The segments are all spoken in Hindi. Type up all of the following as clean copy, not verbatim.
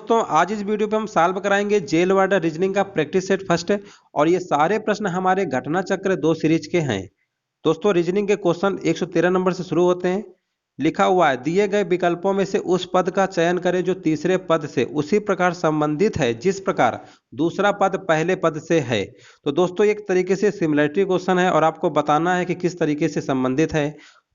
दोस्तों, आज इस वीडियो पे हम सॉल्व कराएंगे जेल वार्डर रीजनिंग का प्रैक्टिस सेट फर्स्ट और ये सारे प्रश्न हमारे घटना चक्र 2 सीरीज के हैं। दोस्तों, रीजनिंग के क्वेश्चन 113 नंबर से शुरू होते हैं। लिखा हुआ है, दिए गए विकल्पों में से उस पद का चयन करें जो तीसरे पद से उसी प्रकार संबंधित है जिस प्रकार दूसरा पद पहले पद से है। तो दोस्तों, एक तरीके से सिमिलरिटी क्वेश्चन है और आपको बताना है कि किस तरीके से संबंधित है।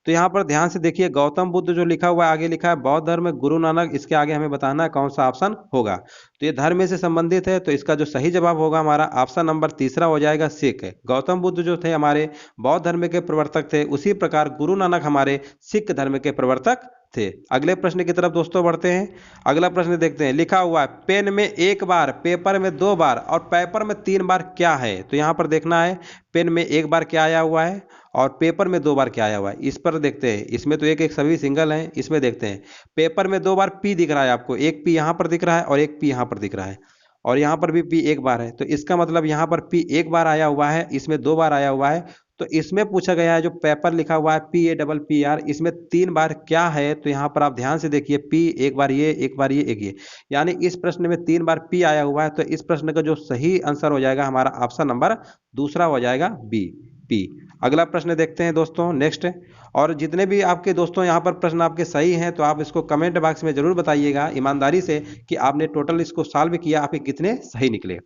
तो यहाँ पर ध्यान से देखिए, गौतम बुद्ध जो लिखा हुआ है, आगे लिखा है बौद्ध धर्म गुरु नानक, इसके आगे हमें बताना है कौन सा ऑप्शन होगा। तो ये धर्म से संबंधित है, तो इसका जो सही जवाब होगा हमारा ऑप्शन नंबर तीसरा हो जाएगा, सिख। गौतम बुद्ध जो थे हमारे बौद्ध धर्म के प्रवर्तक थे, उसी प्रकार गुरु नानक हमारे सिख धर्म के प्रवर्तक थे। अगले प्रश्न की तरफ दोस्तों बढ़ते हैं। अगला प्रश्न देखते हैं। लिखा हुआ है, पेन में 1 बार, पेपर में 2 बार और पेपर में 3 बार क्या है। तो यहाँ पर देखना है पेन में 1 बार क्या आया हुआ है और पेपर में 2 बार क्या आया हुआ है। इस पर देखते हैं, इसमें तो एक एक सभी सिंगल हैं। इसमें देखते हैं, पेपर में 2 बार पी दिख रहा है आपको, एक पी यहाँ पर दिख रहा है और एक पी यहाँ पर दिख रहा है और यहाँ पर भी पी 1 बार है। तो इसका मतलब यहाँ पर पी 1 बार आया हुआ है, इसमें 2 बार आया हुआ है। तो इसमें पूछा गया है जो पेपर लिखा हुआ है PAPPR, इसमें 3 बार क्या है। तो यहाँ पर आप ध्यान से देखिए, पी 1 बार ये, 1 बार ये, एक ये, यानी इस प्रश्न में 3 बार पी आया हुआ है। तो इस प्रश्न का जो सही आंसर हो जाएगा हमारा ऑप्शन नंबर दूसरा हो जाएगा, बी, पी। अगला प्रश्न देखते हैं दोस्तों, नेक्स्ट। और जितने भी आपके दोस्तों यहाँ पर प्रश्न आपके सही हैं तो आप इसको कमेंट बॉक्स में जरूर बताइएगा ईमानदारी से कि आपने टोटल इसको सॉल्व किया, आपके कितने सही निकले।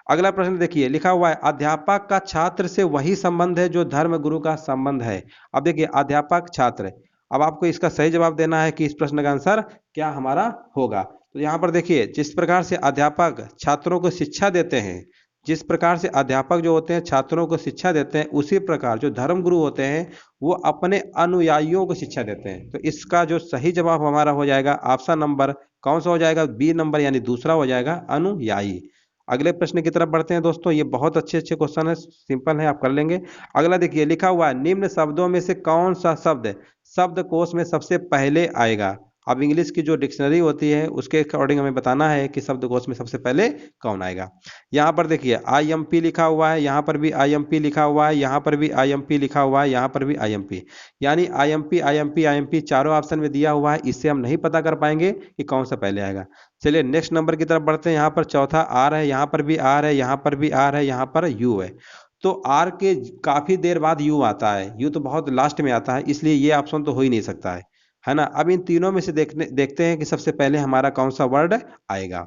अगला प्रश्न देखिए, लिखा हुआ है, अध्यापक का छात्र से वही संबंध है जो धर्म गुरु का संबंध है। अब देखिए, अध्यापक छात्र, अब आपको इसका सही जवाब देना है कि इस प्रश्न का आंसर क्या हमारा होगा। तो यहाँ पर देखिए, जिस प्रकार से अध्यापक छात्रों को शिक्षा देते हैं, जिस प्रकार से अध्यापक जो होते हैं छात्रों को शिक्षा देते हैं, उसी प्रकार जो धर्म गुरु होते हैं वो अपने अनुयायियों को शिक्षा देते हैं। तो इसका जो सही जवाब हमारा हो जाएगा ऑप्शन नंबर कौन सा हो जाएगा, बी नंबर, यानी दूसरा हो जाएगा, अनुयायी। अगले प्रश्न की तरफ बढ़ते हैं दोस्तों, ये बहुत अच्छे क्वेश्चन है, सिंपल है, आप कर लेंगे। अगला देखिए, लिखा हुआ है, निम्न शब्दों में से कौन सा शब्द शब्दकोश में सबसे पहले आएगा। अब इंग्लिश की जो डिक्शनरी होती है उसके अकॉर्डिंग हमें बताना है कि शब्दकोश में सबसे पहले कौन आएगा। यहाँ पर देखिए IMP लिखा हुआ है, यहाँ पर भी IMP लिखा हुआ है, यहाँ पर भी IMP लिखा हुआ है, यहाँ पर भी IMP, यानी IMP चारों ऑप्शन में दिया हुआ है। इससे हम नहीं पता कर पाएंगे कि कौन सा पहले आएगा। चलिए नेक्स्ट नंबर की तरफ बढ़ते हैं। यहाँ पर चौथा आर है, यहाँ पर भी आर है, यहाँ पर भी आर है, यहाँ पर यू है। तो आर के काफी देर बाद यू आता है, यू तो बहुत लास्ट में आता है, इसलिए ये ऑप्शन तो हो ही नहीं सकता है ना। अब इन तीनों में से देखते हैं कि सबसे पहले हमारा कौन सा वर्ड आएगा।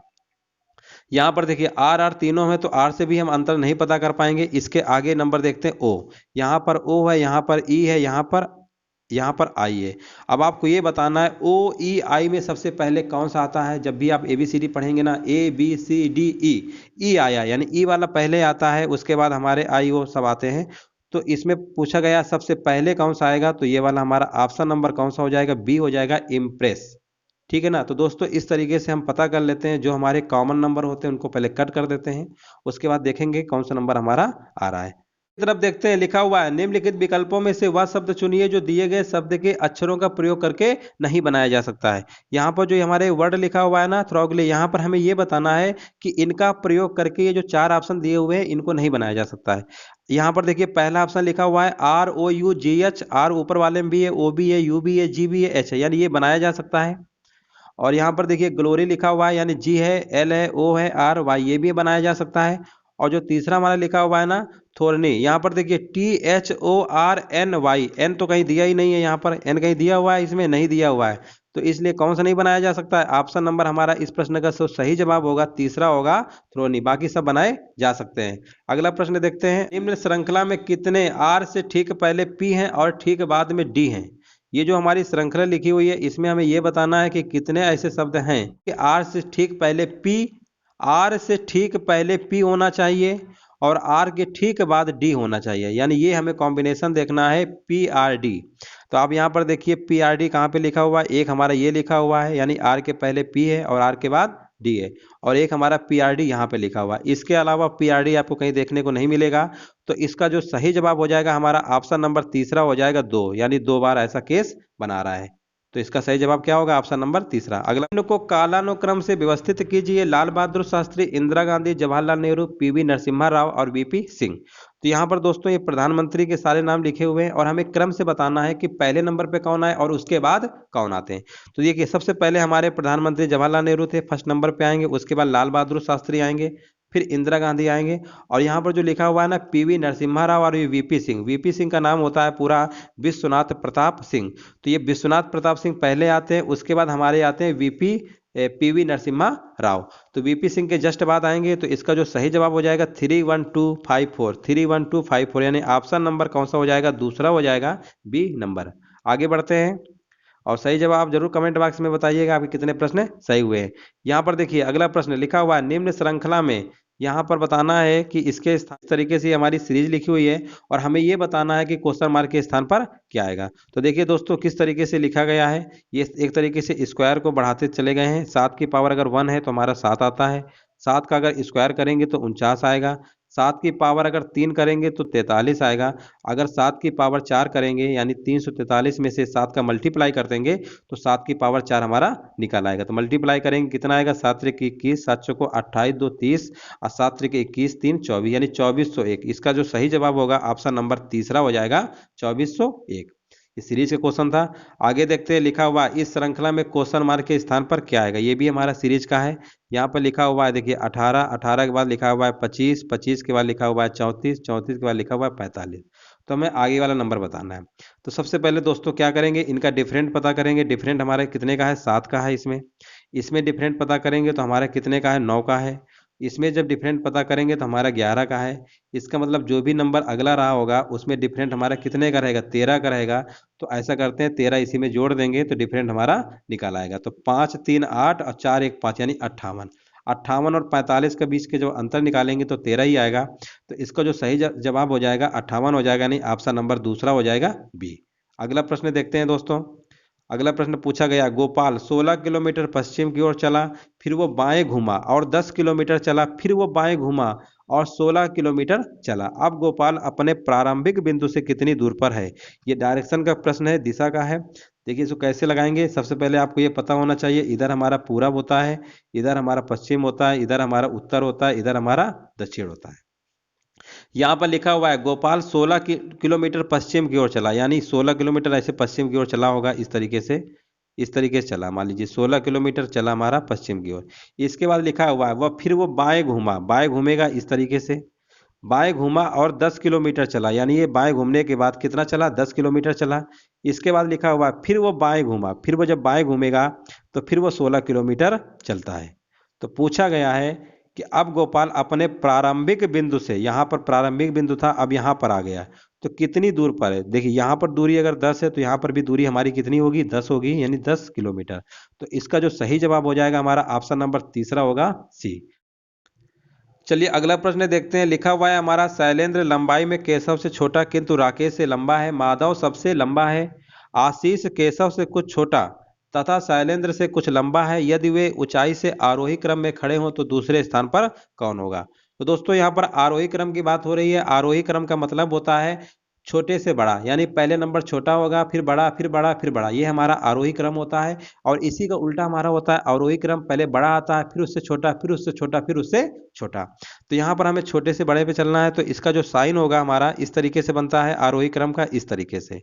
यहाँ पर देखिए आर तीनों में, तो आर से भी हम अंतर नहीं पता कर पाएंगे। इसके आगे नंबर देखते हैं ओ, यहाँ पर ओ है, यहाँ पर ई है, यहाँ पर आई है। अब आपको ये बताना है OEI में सबसे पहले कौन सा आता है। जब भी आप ABCD पढ़ेंगे ना, ABCDE, ई आया यानी ई वाला पहले आता है, उसके बाद हमारे IO सब आते हैं। तो इसमें पूछा गया सबसे पहले कौन सा आएगा, तो ये वाला हमारा ऑप्शन नंबर कौन सा हो जाएगा, बी हो जाएगा, इम्प्रेस। ठीक है ना। तो दोस्तों, इस तरीके से हम पता कर लेते हैं, जो हमारे कॉमन नंबर होते हैं उनको पहले कट कर देते हैं, उसके बाद देखेंगे कौन सा नंबर हमारा आ रहा है। तरफ देखते हैं, लिखा हुआ है, निम्नलिखित विकल्पों में से वह शब्द चुनिए जो दिए गए शब्द के अक्षरों का प्रयोग करके नहीं बनाया जा सकता है। यहाँ पर जो हमारे वर्ड लिखा हुआ है ना, थ्रोगले, यहाँ पर हमें ये बताना है कि इनका प्रयोग करके ये जो 4 ऑप्शन दिए हुए हैं इनको नहीं बनाया जा सकता है। यहाँ पर देखिए पहला ऑप्शन लिखा हुआ है ROUGH, आर ऊपर वाले में भी है, O भी है, U भी है, G भी है, H है, यानी ये बनाया जा सकता है। और यहाँ पर देखिए ग्लोरी लिखा हुआ है, यानी G है, L है, O है, R, Y, ये भी बनाया जा सकता है। और जो तीसरा हमारा लिखा हुआ है ना, थोरनी, यहाँ पर देखिए THORNY, N तो कहीं दिया ही नहीं है, यहाँ पर N कहीं दिया हुआ है, इसमें नहीं दिया हुआ है, तो इसलिए कौन सा नहीं बनाया जा सकता है। ऑप्शन नंबर हमारा इस प्रश्न का सही जवाब होगा, तीसरा होगा, थ्रोनी। बाकी सब बनाए जा सकते हैं। अगला प्रश्न देखते हैं, निम्न श्रृंखला में कितने R से ठीक पहले P हैं और ठीक बाद में D हैं। ये जो हमारी श्रृंखला लिखी हुई है इसमें हमें ये बताना है कि कितने ऐसे शब्द हैं कि R से ठीक पहले P, R से ठीक पहले P होना चाहिए और R के ठीक बाद D होना चाहिए, यानी ये हमें कॉम्बिनेशन देखना है, PRD। तो आप यहाँ पर देखिए PRD कहाँ पे लिखा हुआ है, एक हमारा ये लिखा हुआ है, यानी R के पहले P है और R के बाद D है, और एक हमारा PRD यहाँ पे लिखा हुआ है। इसके अलावा PRD आपको कहीं देखने को नहीं मिलेगा। तो इसका जो सही जवाब हो जाएगा हमारा ऑप्शन नंबर तीसरा हो जाएगा, 2, यानी 2 बार ऐसा केस बना रहा है। तो इसका सही जवाब क्या होगा, ऑप्शन नंबर तीसरा। अगला को कालानुक्रम से व्यवस्थित कीजिए। लाल बहादुर शास्त्री, इंदिरा गांधी, जवाहरलाल नेहरू, PV नरसिम्हा राव और VP सिंह। तो यहाँ पर दोस्तों ये प्रधानमंत्री के सारे नाम लिखे हुए हैं और हमें क्रम से बताना है कि पहले नंबर पे कौन आए और उसके बाद कौन आते हैं। तो देखिए सबसे पहले हमारे प्रधानमंत्री जवाहरलाल नेहरू थे, फर्स्ट नंबर पे आएंगे। उसके बाद लाल बहादुर शास्त्री आएंगे, फिर इंदिरा गांधी आएंगे। और यहाँ पर जो लिखा हुआ है ना पीवी नरसिम्हा राव और वीपी सिंह, वीपी सिंह का नाम होता है पूरा विश्वनाथ प्रताप सिंह। तो ये विश्वनाथ प्रताप सिंह पहले आते हैं, उसके बाद हमारे आते हैं वीपी पीवी नरसिम्हा राव। तो वीपी सिंह के जस्ट बाद आएंगे। तो इसका जो सही जवाब हो जाएगा 31254, 31254, यानी ऑप्शन नंबर कौन सा हो जाएगा, दूसरा हो जाएगा, बी नंबर। आगे बढ़ते हैं और सही जवाब जरूर कमेंट बॉक्स में बताइएगा आपके कितने प्रश्न सही हुए हैं। यहाँ पर देखिए अगला प्रश्न लिखा हुआ है निम्न श्रृंखला में, यहाँ पर बताना है कि इसके इस तरीके से हमारी सीरीज लिखी हुई है और हमें ये बताना है कि क्वेश्चन मार्क के स्थान पर क्या आएगा। तो देखिए दोस्तों किस तरीके से लिखा गया है, ये एक तरीके से स्क्वायर को बढ़ाते चले गए हैं। 7 की पावर अगर 1 है तो हमारा 7 आता है, 7 का अगर स्क्वायर करेंगे तो 49 आएगा, 7 की पावर अगर 3 करेंगे तो 43 आएगा, अगर 7 की पावर 4 करेंगे यानी 343 में से 7 का मल्टीप्लाई कर देंगे तो 7 की पावर 4 हमारा निकल आएगा। तो मल्टीप्लाई करेंगे कितना आएगा, 7 त्रिक 21, 7 चौको 28, 2 30 और 7 त्रिक 21, 3 24, यानी 2401। इसका जो सही जवाब होगा ऑप्शन नंबर तीसरा हो जाएगा, 2401। इस सीरीज का क्वेश्चन था। आगे देखते हैं लिखा हुआ इस श्रृंखला में क्वेश्चन मार्क के स्थान पर क्या आएगा। ये भी हमारा सीरीज का है। यहाँ पर लिखा हुआ है देखिए 18, 18 के बाद लिखा हुआ है 25, 25 के बाद लिखा हुआ है 34, 34 के बाद लिखा हुआ है 45। तो हमें आगे वाला नंबर बताना है। तो सबसे पहले दोस्तों क्या करेंगे, इनका डिफरेंट पता करेंगे। डिफरेंट हमारे कितने का है, 7 का है। इसमें इसमें डिफरेंट पता करेंगे तो हमारा कितने का है, 9 का है। इसमें जब डिफरेंट पता करेंगे तो हमारा 11 का है। इसका मतलब जो भी नंबर अगला रहा होगा उसमें डिफरेंट हमारा कितने का रहेगा, 13 का रहेगा। तो ऐसा करते हैं 13 इसी में जोड़ देंगे तो डिफरेंट हमारा निकल आएगा। तो 5 3 8 और 4 1 5 यानी 58। 58 और 45 के बीच के जो अंतर निकालेंगे तो 13 ही आएगा। तो इसका जो सही जवाब हो जाएगा 58 हो जाएगा, नहीं ऑप्शन नंबर दूसरा हो जाएगा, बी। अगला प्रश्न देखते हैं दोस्तों। अगला प्रश्न पूछा गया गोपाल 16 किलोमीटर पश्चिम की ओर चला, फिर वो बाएं घूमा और 10 किलोमीटर चला, फिर वो बाएं घूमा और 16 किलोमीटर चला। अब गोपाल अपने प्रारंभिक बिंदु से कितनी दूर पर है। ये डायरेक्शन का प्रश्न है, दिशा का है। देखिए इसको कैसे लगाएंगे, सबसे पहले आपको ये पता होना चाहिए इधर हमारा पूरब होता है, इधर हमारा पश्चिम होता है, इधर हमारा उत्तर होता है, इधर हमारा दक्षिण होता है। यहाँ पर लिखा हुआ है गोपाल 16 किलोमीटर पश्चिम की ओर चला, यानी 16 किलोमीटर ऐसे पश्चिम की ओर चला होगा, इस तरीके से, इस तरीके से चला। मान लीजिए 16 किलोमीटर चला हमारा पश्चिम की ओर। इसके बाद लिखा हुआ है वह फिर वो बाएं घूमा, बाएं घूमेगा इस तरीके से, बाएं घूमा और 10 किलोमीटर चला, यानी ये बाएं घूमने के बाद कितना चला, 10 किलोमीटर चला। इसके बाद लिखा हुआ है फिर वो बाएं घूमा, फिर वो जब बाएं घूमेगा तो फिर वो 16 किलोमीटर चलता है। तो पूछा गया है कि अब गोपाल अपने प्रारंभिक बिंदु से, यहाँ पर प्रारंभिक बिंदु था अब यहाँ पर आ गया, तो कितनी दूर पर है। देखिए यहाँ पर दूरी अगर 10 है तो यहाँ पर भी दूरी हमारी कितनी होगी, 10 होगी, यानी 10 किलोमीटर। तो इसका जो सही जवाब हो जाएगा हमारा ऑप्शन नंबर तीसरा होगा, सी। चलिए अगला प्रश्न देखते हैं। लिखा हुआ है हमारा शैलेंद्र लंबाई में केशव से छोटा किंतु राकेश से लंबा है, माधव सबसे लंबा है, आशीष केशव से कुछ छोटा तथा शैलेंद्र से कुछ लंबा है। यदि वे ऊंचाई से आरोही क्रम में खड़े हों तो दूसरे स्थान पर कौन होगा। तो दोस्तों यहाँ पर आरोही क्रम की बात हो रही है। आरोही क्रम का मतलब होता है छोटे से बड़ा, यानी पहले नंबर छोटा होगा, फिर बड़ा, फिर बड़ा, फिर बड़ा, ये हमारा आरोही क्रम होता है। और इसी का उल्टा हमारा होता है आरोही क्रम, पहले बड़ा आता है, फिर उससे छोटा, फिर उससे छोटा, फिर उससे छोटा। तो यहाँ पर हमें छोटे से बड़े पे चलना है, तो इसका जो साइन होगा हमारा इस तरीके से बनता है आरोही क्रम का, इस तरीके से।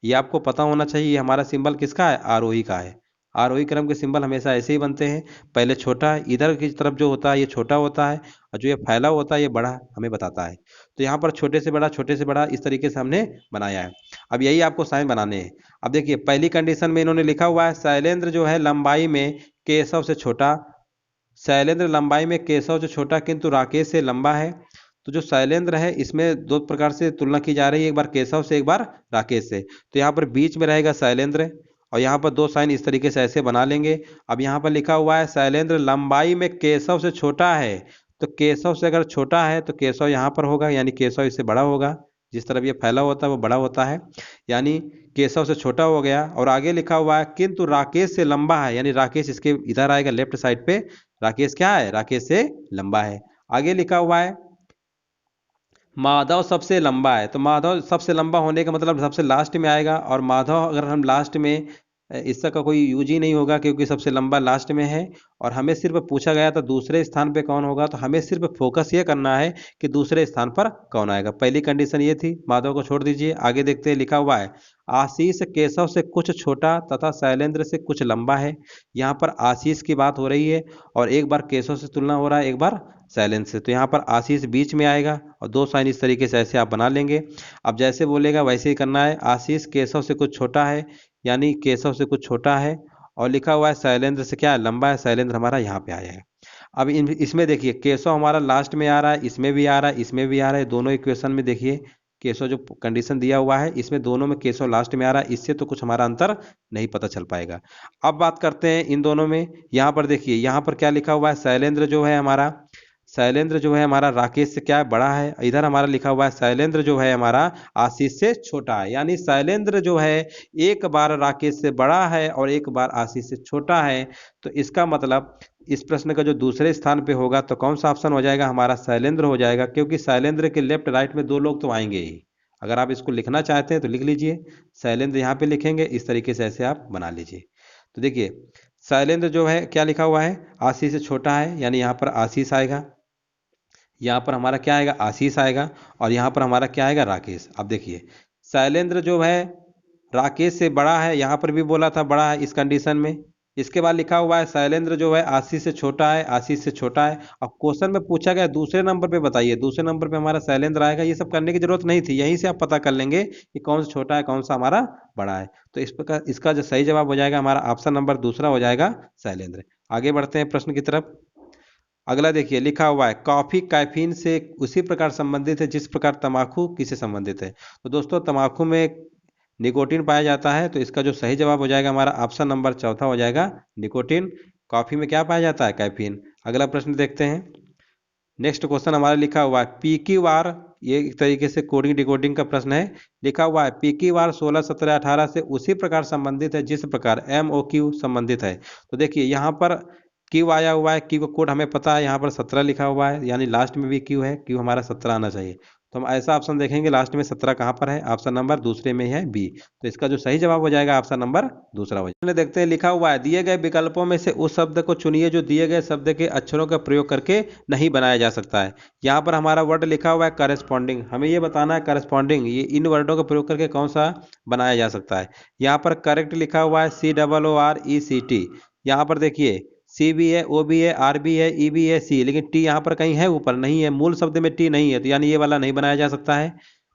ये आपको पता होना चाहिए, ये हमारा सिंबल किसका है, आरोही का है। आरोही क्रम के सिंबल हमेशा ऐसे ही बनते हैं, पहले छोटा, इधर की तरफ जो होता है ये छोटा होता है और जो ये फैला होता है ये बड़ा हमें बताता है। तो यहाँ पर छोटे से बड़ा, छोटे से बड़ा, इस तरीके से हमने बनाया है। अब यही आपको साइन बनाने हैं। अब देखिए पहली कंडीशन में इन्होंने लिखा हुआ है शैलेंद्र जो है लंबाई में केशव से छोटा, शैलेंद्र लंबाई में केशव से छोटा किंतु राकेश से लंबा है। तो जो शैलेंद्र है इसमें दो प्रकार से तुलना की जा रही है, एक बार केशव से, एक बार राकेश से। तो यहाँ पर बीच में रहेगा शैलेंद्र और यहाँ पर दो साइन इस तरीके से ऐसे बना लेंगे। अब यहाँ पर लिखा हुआ है शैलेंद्र लंबाई में केशव से छोटा है, तो केशव से अगर छोटा है तो केशव यहाँ पर होगा, यानी केशव इससे बड़ा होगा। जिस तरफ ये फैला होता है वो बड़ा होता है, यानी केशव से छोटा हो गया। और आगे लिखा हुआ है किंतु राकेश से लंबा है, यानी राकेश इसके इधर आएगा लेफ्ट साइड पे, राकेश क्या है, राकेश से लंबा है। आगे लिखा हुआ है माधव सबसे लंबा है, तो माधव सबसे लंबा होने का मतलब सबसे लास्ट में आएगा, और माधव अगर हम लास्ट में इसका का कोई यूज ही नहीं होगा क्योंकि सबसे लंबा लास्ट में है। और हमें सिर्फ पूछा गया था दूसरे स्थान पे कौन होगा, तो हमें सिर्फ फोकस ये करना है कि दूसरे स्थान पर कौन आएगा। पहली कंडीशन ये थी, माधव को छोड़ दीजिए। आगे देखते हैं, लिखा हुआ है आशीष केशव से कुछ छोटा तथा शैलेंद्र से कुछ लंबा है। यहाँ पर आशीष की बात हो रही है और एक बार केशव से तुलना हो रहा है, एक बार शैलेंद्र से, तो यहाँ पर आशीष बीच में आएगा और दो साइन इस तरीके से ऐसे आप बना लेंगे। अब जैसे बोलेगा वैसे ही करना है। आशीष केशव से कुछ छोटा है, यानी केशव से कुछ छोटा है, और लिखा हुआ है शैलेंद्र से क्या है, लंबा है। शैलेंद्र हमारा यहाँ पे आ जाएगा। अब इसमें देखिए केशव हमारा लास्ट में आ रहा है, इसमें भी आ रहा है, इसमें भी आ रहा है। दोनों इक्वेशन में देखिए केशव जो कंडीशन दिया हुआ है इसमें दोनों में केशव लास्ट में आ रहा है, इससे तो कुछ हमारा अंतर नहीं पता चल पाएगा। अब बात करते हैं इन दोनों में। यहाँ पर देखिए, यहाँ पर क्या लिखा हुआ है, शैलेंद्र जो है हमारा राकेश से क्या है, बड़ा है। इधर हमारा लिखा हुआ है शैलेंद्र जो है हमारा आशीष से छोटा है, यानी शैलेंद्र जो है एक बार राकेश से बड़ा है और एक बार आशीष से छोटा है। तो इसका मतलब इस प्रश्न का जो दूसरे स्थान पे होगा तो कौन सा ऑप्शन हो जाएगा, हमारा शैलेंद्र हो जाएगा, क्योंकि शैलेंद्र के लेफ्ट राइट में दो लोग तो आएंगे ही। अगर आप इसको लिखना चाहते हैं तो लिख लीजिए, शैलेंद्र यहाँ पे लिखेंगे, इस तरीके से ऐसे आप बना लीजिए। तो देखिए शैलेंद्र जो है क्या लिखा हुआ है, आशीष से छोटा है, यानी यहाँ पर आशीष आएगा, यहाँ पर हमारा क्या आएगा, आशीष आएगा, और यहाँ पर हमारा क्या आएगा, राकेश। अब देखिए शैलेंद्र जो है राकेश से बड़ा है, यहाँ पर भी बोला था बड़ा है इस कंडीशन में। इसके बाद लिखा हुआ है शैलेंद्र जो है आशीष से छोटा है, आशीष से छोटा है। अब क्वेश्चन में पूछा गया दूसरे नंबर पे बताइए, दूसरे नंबर पे हमारा शैलेंद्र आएगा। ये सब करने की जरूरत नहीं थी, यहीं से आप पता कर लेंगे कि कौन सा छोटा है कौन सा हमारा बड़ा है। तो इस प्रकार इसका जो सही जवाब हो जाएगा हमारा ऑप्शन नंबर दूसरा हो जाएगा, शैलेंद्र। आगे बढ़ते हैं प्रश्न की तरफ। अगला देखिए, लिखा हुआ है कॉफी कैफीन से उसी प्रकार संबंधित है जिस प्रकार तंबाकू किसे संबंधित है। तो दोस्तों तंबाकू में निकोटीन पाया जाता है, तो इसका जो सही जवाब हो जाएगा हमारा ऑप्शन नंबर चौथा हो जाएगा, निकोटीन। कॉफी में क्या पाया जाता है, कैफीन। अगला प्रश्न देखते हैं। नेक्स्ट क्वेश्चन हमारा लिखा हुआ है पी क्यू आर, ये एक तरीके से कोडिंग डिकोडिंग का प्रश्न है। लिखा हुआ है पी क्यू आर 16 17 18 से उसी प्रकार संबंधित है जिस प्रकार एम ओ क्यू संबंधित है। तो देखिए यहाँ पर क्यू आया हुआ है, क्यू का कोड हमें पता है, यहाँ पर 17 लिखा हुआ है, यानी लास्ट में भी क्यू है, क्यू हमारा 17 आना चाहिए। तो हम ऐसा ऑप्शन देखेंगे लास्ट में 17 कहाँ पर है, ऑप्शन नंबर दूसरे में है, बी। तो इसका जो सही जवाब हो जाएगा ऑप्शन नंबर दूसरा हो जाएगा। देखते हैं, लिखा हुआ है दिए गए विकल्पों में से उस शब्द को चुनिए जो दिए गए शब्द के अक्षरों का प्रयोग करके नहीं बनाया जा सकता है। यहाँ पर हमारा वर्ड लिखा हुआ है करस्पॉन्डिंग, हमें ये बताना है करस्पॉन्डिंग ये इन वर्डों का प्रयोग करके कौन सा बनाया जा सकता है। यहाँ पर करेक्ट लिखा हुआ है COORECT। यहाँ पर देखिए सी भी है, ओ भी है, आर भी है, ई भी है, सी, लेकिन टी यहाँ पर कहीं है, ऊपर नहीं है, मूल शब्द में टी नहीं है, तो यानी ये वाला नहीं बनाया जा सकता है।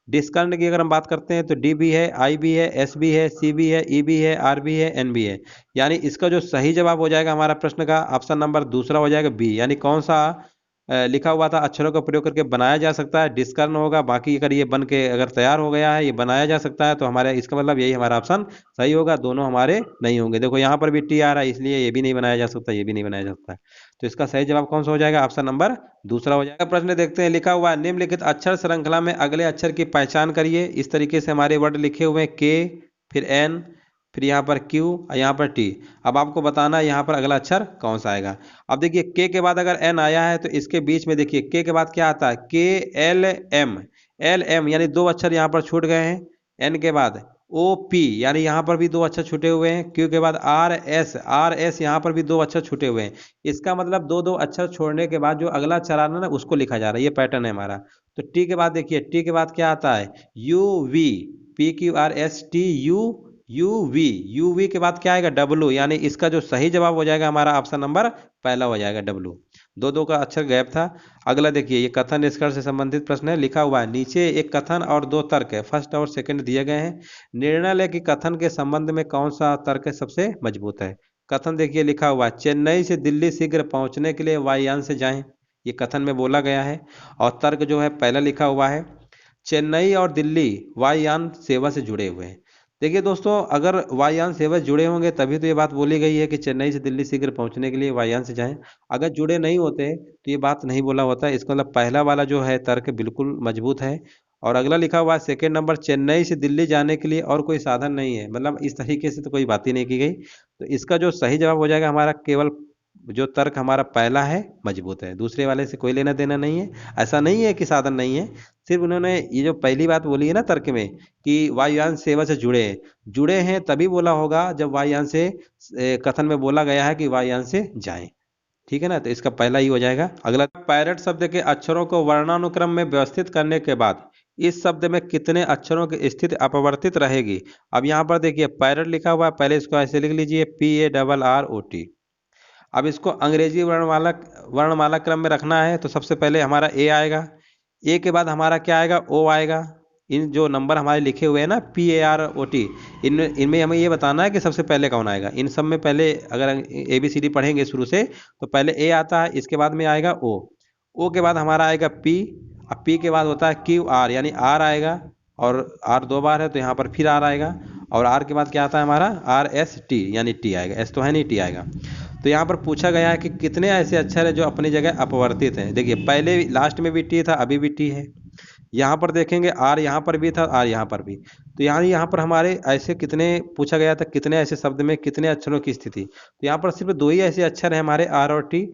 डिस्कर्न की अगर हम बात करते हैं तो डी भी है, आई भी है, एस भी है, सी भी है, ई भी है, आर भी है, एन भी है। यानी इसका जो सही जवाब हो जाएगा हमारा प्रश्न का ऑप्शन नंबर दूसरा हो जाएगा, बी। यानी कौन सा लिखा हुआ था अक्षरों का प्रयोग करके बनाया जा सकता है, डिस्कर्न होगा। बाकी अगर ये बन के अगर तैयार हो गया है, ये बनाया जा सकता है, तो हमारे इसका मतलब यही हमारा ऑप्शन सही होगा, दोनों हमारे नहीं होंगे। देखो यहाँ पर भी टी आ रहा है, इसलिए ये भी नहीं बनाया जा सकता, ये भी नहीं बनाया जा सकता है। तो इसका सही जवाब कौन सा हो जाएगा, ऑप्शन नंबर दूसरा हो जाएगा। प्रश्न देखते हैं, लिखा हुआ है निम्नलिखित अक्षर श्रृंखला में अगले अक्षर की पहचान करिए। इस तरीके से हमारे वर्ड लिखे हुए हैं, के, फिर एन, फिर यहाँ पर क्यू और यहाँ पर टी। अब आपको बताना है यहाँ पर अगला अक्षर कौन सा आएगा। अब देखिए के के बाद अगर एन आया है तो इसके बीच में देखिए के बाद क्या आता है, के एल एम, एल एम, यानी दो अक्षर यहाँ पर छूट गए हैं। एन के बाद ओ पी, यानी यहाँ पर भी दो अक्षर छूटे हुए हैं। क्यू के बाद आर एस, आर एस, यहाँ पर भी दो अक्षर छूटे हुए हैं। इसका मतलब दो दो अक्षर छोड़ने के बाद जो अगला अक्षर आना ना उसको लिखा जा रहा है, ये पैटर्न है हमारा। तो टी के बाद देखिए, टी के बाद क्या आता है, U V, PQRSTU, UV, UV के बाद क्या आएगा, डब्लू। यानी इसका जो सही जवाब हो जाएगा हमारा ऑप्शन नंबर पहला हो जाएगा, डब्लू। दो दो का अक्षर गैप था। अगला देखिए, ये कथन निष्कर्ष से संबंधित प्रश्न है। लिखा हुआ है नीचे एक कथन और दो तर्क है, फर्स्ट और सेकंड दिए गए हैं। निर्णय लें कि कथन के संबंध में कौन सा तर्क सबसे मजबूत है। कथन देखिए लिखा हुआ है चेन्नई से दिल्ली शीघ्र पहुंचने के लिए वायुयान से जाएं, ये कथन में बोला गया है। और तर्क जो है पहला लिखा हुआ है चेन्नई और दिल्ली वायुयान सेवा से जुड़े हुए हैं। देखिए दोस्तों, अगर वायुयान सेवा से जुड़े होंगे तभी तो ये बात बोली गई है कि चेन्नई से दिल्ली शीघ्र पहुंचने के लिए वायुयान से जाएं। अगर जुड़े नहीं होते तो ये बात नहीं बोला होता। इसका मतलब पहला वाला जो है तर्क बिल्कुल मजबूत है। और अगला लिखा हुआ है सेकेंड नंबर, चेन्नई से दिल्ली जाने के लिए और कोई साधन नहीं है, मतलब इस तरीके से तो कोई बात ही नहीं की गई। तो इसका जो सही जवाब हो जाएगा हमारा केवल जो तर्क हमारा पहला है मजबूत है, दूसरे वाले से कोई लेना देना नहीं है। ऐसा नहीं है कि साधन नहीं है, सिर्फ उन्होंने ये जो पहली बात बोली है ना तर्क में कि वायुयान सेवा से जुड़े हैं तभी बोला होगा जब वायुयान से कथन में बोला गया है कि वायुयान से जाएं। ठीक है ना, तो इसका पहला ही हो जाएगा। अगला, पायलट शब्द के अक्षरों को वर्णानुक्रम में व्यवस्थित करने के बाद इस शब्द में कितने अक्षरों की स्थिति अपवर्तित रहेगी। अब यहाँ पर देखिए पायलट लिखा हुआ है, पहले इसको ऐसे लिख लीजिए PARROT। अब इसको अंग्रेजी वर्णमाला क्रम में रखना है तो सबसे पहले हमारा ए आएगा, ए के बाद हमारा क्या आएगा, ओ आएगा। इन जो नंबर हमारे लिखे हुए हैं ना PAROT, इनमें हमें ये बताना है कि सबसे पहले कौन आएगा। इन सब में पहले अगर ABCD पढ़ेंगे शुरू से तो पहले ए आता है, इसके बाद में आएगा ओ के बाद हमारा आएगा पी, अब पी के बाद होता है QR यानी आर आएगा, और आर 2 बार है तो यहाँ पर फिर आर आएगा, और आर के बाद क्या आता है हमारा RST यानी टी आएगा, एस तो है नहीं, टी आएगा। तो यहाँ पर पूछा गया है कि कितने ऐसे अक्षर है जो अपनी जगह अपवर्तित हैं। देखिए पहले लास्ट में भी टी था, अभी भी टी है। यहाँ पर देखेंगे आर यहाँ पर भी था, आर यहाँ पर भी। तो यहाँ पर हमारे ऐसे कितने पूछा गया था, कितने ऐसे शब्द में कितने अक्षरों की स्थिति। तो यहाँ पर सिर्फ 2 ही ऐसे अक्षर हैं हमारे आर और टी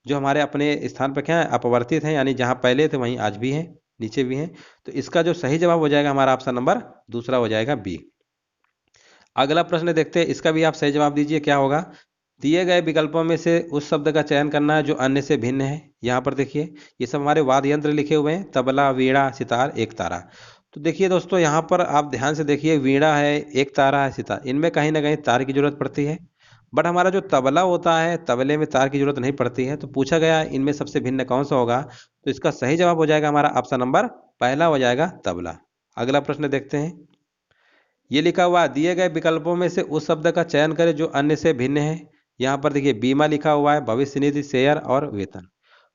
जो हमारे अपने स्थान पर क्या है, अपवर्तित हैं, यानी जहाँ पहले थे वहीं आज भी हैं, नीचे भी हैं। तो इसका जो सही जवाब हो जाएगा हमारा ऑप्शन नंबर दूसरा हो जाएगा बी। अगला प्रश्न देखते हैं, इसका भी आप सही जवाब दीजिए क्या होगा। दिए गए विकल्पों में से उस शब्द का चयन करना है जो अन्य से भिन्न है। यहाँ पर देखिए ये सब हमारे वाद्य यंत्र लिखे हुए हैं, तबला, वीणा, सितार, एक तारा। तो देखिए दोस्तों यहाँ पर आप ध्यान से देखिए, वीणा है, एक तारा है, सितार, इनमें कहीं ना कहीं तार की जरूरत पड़ती है। बट हमारा जो तबला होता है, तबले में तार की जरूरत नहीं पड़ती है। तो पूछा गया इनमें सबसे भिन्न कौन सा होगा, तो इसका सही जवाब हो जाएगा हमारा ऑप्शन नंबर पहला हो जाएगा तबला। अगला प्रश्न देखते हैं, ये लिखा हुआ दिए गए विकल्पों में से उस शब्द का चयन करें जो अन्य से भिन्न है। यहाँ पर देखिए बीमा लिखा हुआ है, भविष्य निधि, शेयर और वेतन।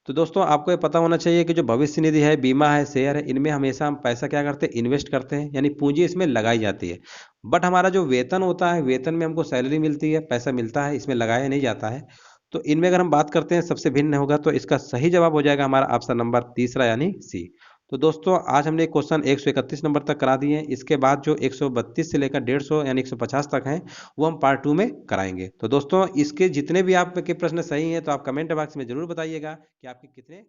तो दोस्तों आपको ये पता होना चाहिए कि जो भविष्य निधि है, बीमा है, शेयर है, इनमें हमेशा हम पैसा क्या करते हैं, इन्वेस्ट करते हैं, यानी पूंजी इसमें लगाई जाती है। बट हमारा जो वेतन होता है, वेतन में हमको सैलरी मिलती है, पैसा मिलता है, इसमें लगाया नहीं जाता है। तो इनमें अगर हम बात करते हैं सबसे भिन्न होगा तो इसका सही जवाब हो जाएगा हमारा ऑप्शन नंबर तीसरा यानी सी। तो दोस्तों आज हमने क्वेश्चन 131 नंबर तक करा दिए हैं। इसके बाद जो 132 से लेकर 150 यानी 150 तक हैं वो हम पार्ट 2 में कराएंगे। तो दोस्तों इसके जितने भी आपके प्रश्न सही हैं तो आप कमेंट बॉक्स में जरूर बताइएगा कि आपके कितने